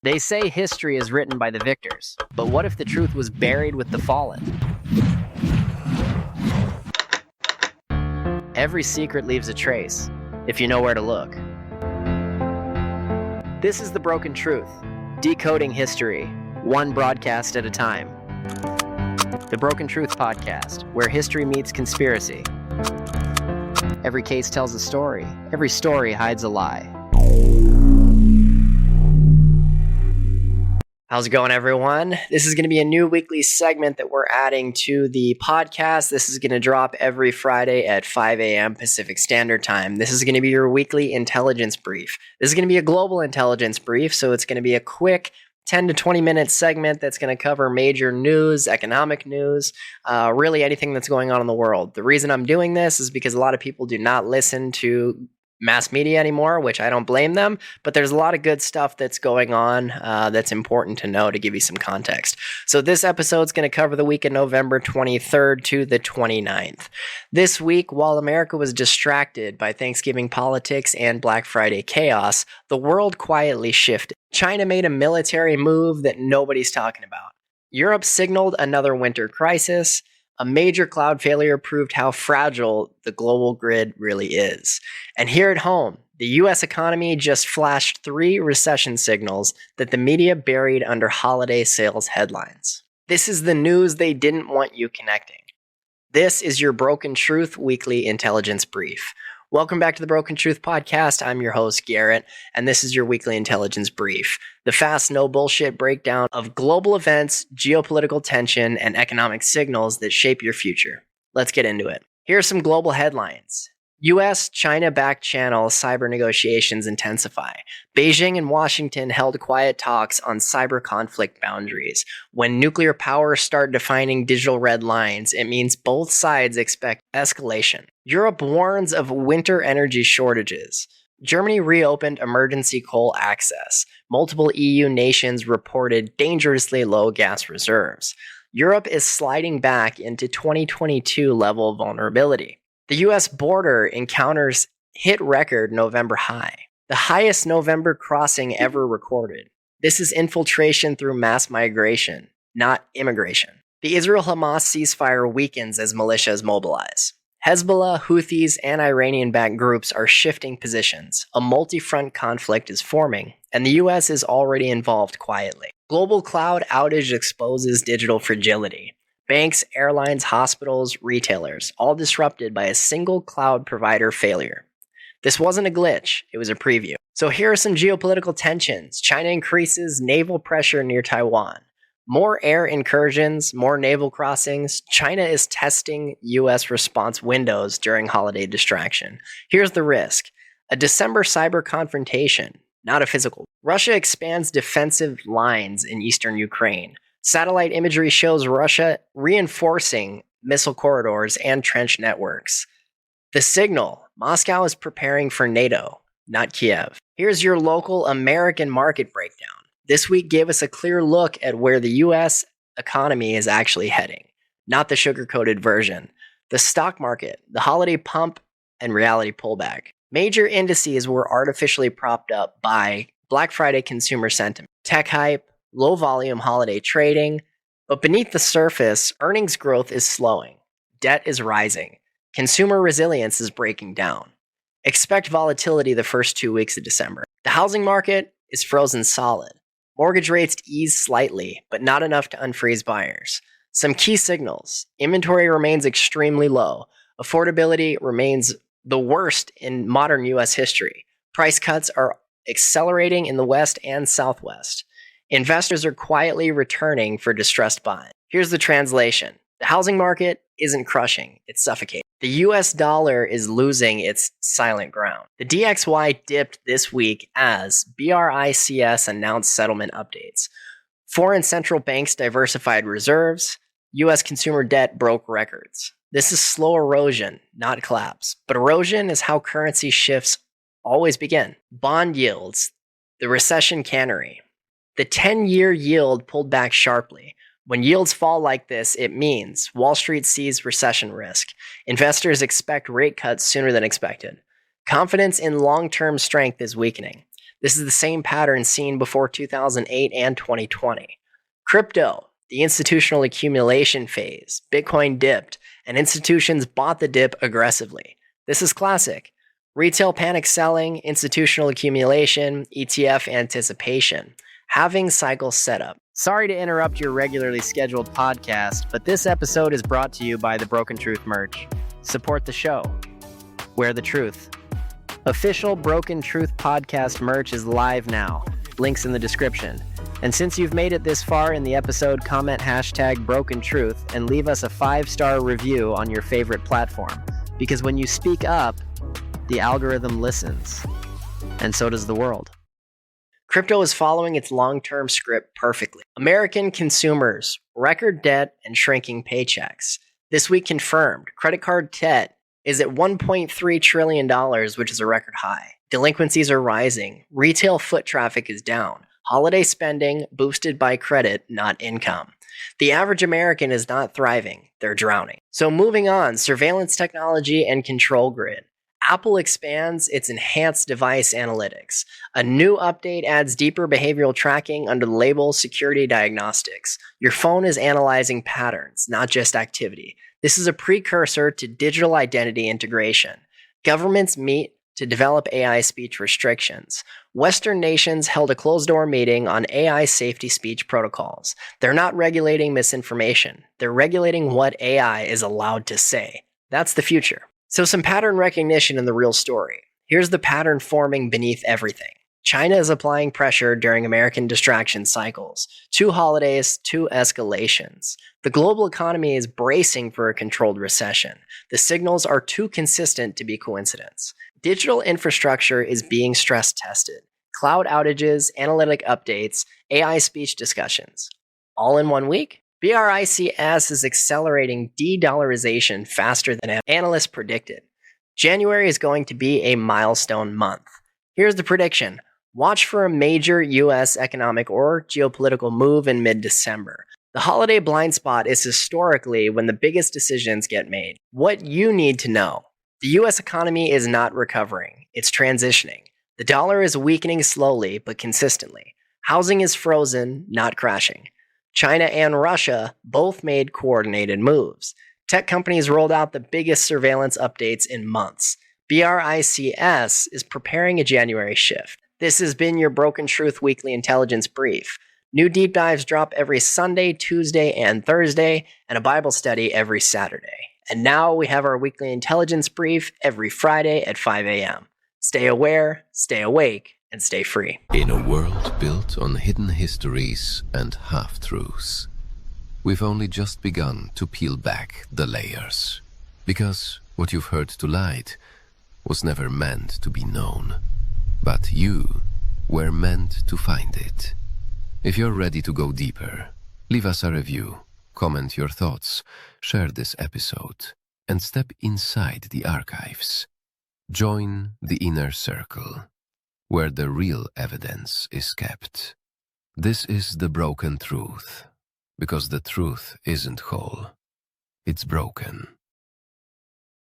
They say history is written by the victors, but what if the truth was buried with the fallen? Every secret leaves a trace, if you know where to look. This is The Broken Truth, decoding history, one broadcast at a time. The Broken Truth podcast, where history meets conspiracy. Every case tells a story, every story hides a lie. How's it going, everyone? This is going to be a new weekly segment that we're adding to the podcast. This is going to drop every Friday at 5 a.m. Pacific Standard Time. This is going to be your weekly intelligence brief. This is going to be a global intelligence brief, so it's going to be a quick 10 to 20 minute segment that's going to cover major news, economic news, really anything that's going on in the world. The reason I'm doing this is because a lot of people do not listen to mass media anymore, which I don't blame them, but there's a lot of good stuff that's going on that's important to know to give you some context. So this episode is going to cover the week of November 23rd to the 29th. This week, while America was distracted by Thanksgiving politics and Black Friday chaos, the world quietly shifted. China made a military move that nobody's talking about. Europe signaled another winter crisis. A major cloud failure proved how fragile the global grid really is. And here at home, the US economy just flashed 3 recession signals that the media buried under holiday sales headlines. This is the news they didn't want you connecting. This is your Broken Truth Weekly Intelligence Brief. Welcome back to the Broken Truth Podcast. I'm your host, Garrett, and this is your weekly intelligence brief. The fast, no bullshit breakdown of global events, geopolitical tension, and economic signals that shape your future. Let's get into it. Here are some global headlines. US-China back channel cyber negotiations intensify. Beijing and Washington held quiet talks on cyber conflict boundaries. When nuclear powers start defining digital red lines, it means both sides expect escalation. Europe warns of winter energy shortages. Germany reopened emergency coal access. Multiple EU nations reported dangerously low gas reserves. Europe is sliding back into 2022 level vulnerability. The U.S. border encounters hit record November high, the highest November crossing ever recorded. This is infiltration through mass migration, not immigration. The Israel-Hamas ceasefire weakens as militias mobilize. Hezbollah, Houthis, and Iranian-backed groups are shifting positions. A multi-front conflict is forming, and the U.S. is already involved quietly. Global cloud outage exposes digital fragility. Banks, airlines, hospitals, retailers, all disrupted by a single cloud provider failure. This wasn't a glitch, it was a preview. So here are some geopolitical tensions. China increases naval pressure near Taiwan. More air incursions, more naval crossings. China is testing U.S. response windows during holiday distraction. Here's the risk. A December cyber confrontation, not a physical. Russia expands defensive lines in eastern Ukraine. Satellite imagery shows Russia reinforcing missile corridors and trench networks. The signal, Moscow is preparing for NATO, not Kiev. Here's your local American market breakdown. This week gave us a clear look at where the U.S. economy is actually heading, not the sugar-coated version. The stock market, the holiday pump, and reality pullback. Major indices were artificially propped up by Black Friday consumer sentiment, tech hype, low volume holiday trading, but beneath the surface, earnings growth is slowing. Debt is rising. Consumer resilience is breaking down. Expect volatility the first 2 weeks of December. The housing market is frozen solid. Mortgage rates ease slightly, but not enough to unfreeze buyers. Some key signals. Inventory remains extremely low. Affordability remains the worst in modern U.S. history. Price cuts are accelerating in the West and Southwest. Investors are quietly returning for distressed buying. Here's the translation. The housing market isn't crushing, it's suffocating. The US dollar is losing its silent ground. The DXY dipped this week as BRICS announced settlement updates. Foreign central banks diversified reserves. US consumer debt broke records. This is slow erosion, not collapse. But erosion is how currency shifts always begin. Bond yields, the recession cannery. The 10-year yield pulled back sharply. When yields fall like this, it means Wall Street sees recession risk. Investors expect rate cuts sooner than expected. Confidence in long-term strength is weakening. This is the same pattern seen before 2008 and 2020. Crypto, the institutional accumulation phase. Bitcoin dipped, and institutions bought the dip aggressively. This is classic. Retail panic selling, institutional accumulation, ETF anticipation. Halving cycle setup. Sorry to interrupt your regularly scheduled podcast, but this episode is brought to you by the Broken Truth merch. Support the show. Wear the truth. Official Broken Truth podcast merch is live now. Links in the description. And since you've made it this far in the episode, comment hashtag Broken Truth and leave us a 5-star review on your favorite platform. Because when you speak up, the algorithm listens. And so does the world. Crypto is following its long-term script perfectly. American consumers, record debt, and shrinking paychecks. This week confirmed, credit card debt is at $1.3 trillion, which is a record high. Delinquencies are rising. Retail foot traffic is down. Holiday spending boosted by credit, not income. The average American is not thriving. They're drowning. So moving on, surveillance technology and control grid. Apple expands its enhanced device analytics. A new update adds deeper behavioral tracking under the label security diagnostics. Your phone is analyzing patterns, not just activity. This is a precursor to digital identity integration. Governments meet to develop AI speech restrictions. Western nations held a closed-door meeting on AI safety speech protocols. They're not regulating misinformation. They're regulating what AI is allowed to say. That's the future. So some pattern recognition in the real story. Here's the pattern forming beneath everything. China is applying pressure during American distraction cycles. 2 holidays, 2 escalations. The global economy is bracing for a controlled recession. The signals are too consistent to be coincidence. Digital infrastructure is being stress tested. Cloud outages, analytic updates, AI speech discussions. All in 1 week? BRICS is accelerating de-dollarization faster than analysts predicted. January is going to be a milestone month. Here's the prediction. Watch for a major U.S. economic or geopolitical move in mid-December. The holiday blind spot is historically when the biggest decisions get made. What you need to know. The U.S. economy is not recovering. It's transitioning. The dollar is weakening slowly but consistently. Housing is frozen, not crashing. China and Russia both made coordinated moves. Tech companies rolled out the biggest surveillance updates in months. BRICS is preparing a January shift. This has been your Broken Truth Weekly Intelligence Brief. New deep dives drop every Sunday, Tuesday, and Thursday, and a Bible study every Saturday. And now we have our weekly intelligence brief every Friday at 5 a.m. Stay aware, stay awake, and stay free. In a world built on hidden histories and half-truths, we've only just begun to peel back the layers. Because what you've heard tonight was never meant to be known. But you were meant to find it. If you're ready to go deeper, leave us a review, comment your thoughts, share this episode, and step inside the archives. Join the inner circle, where the real evidence is kept. This is the broken truth, because the truth isn't whole, it's broken.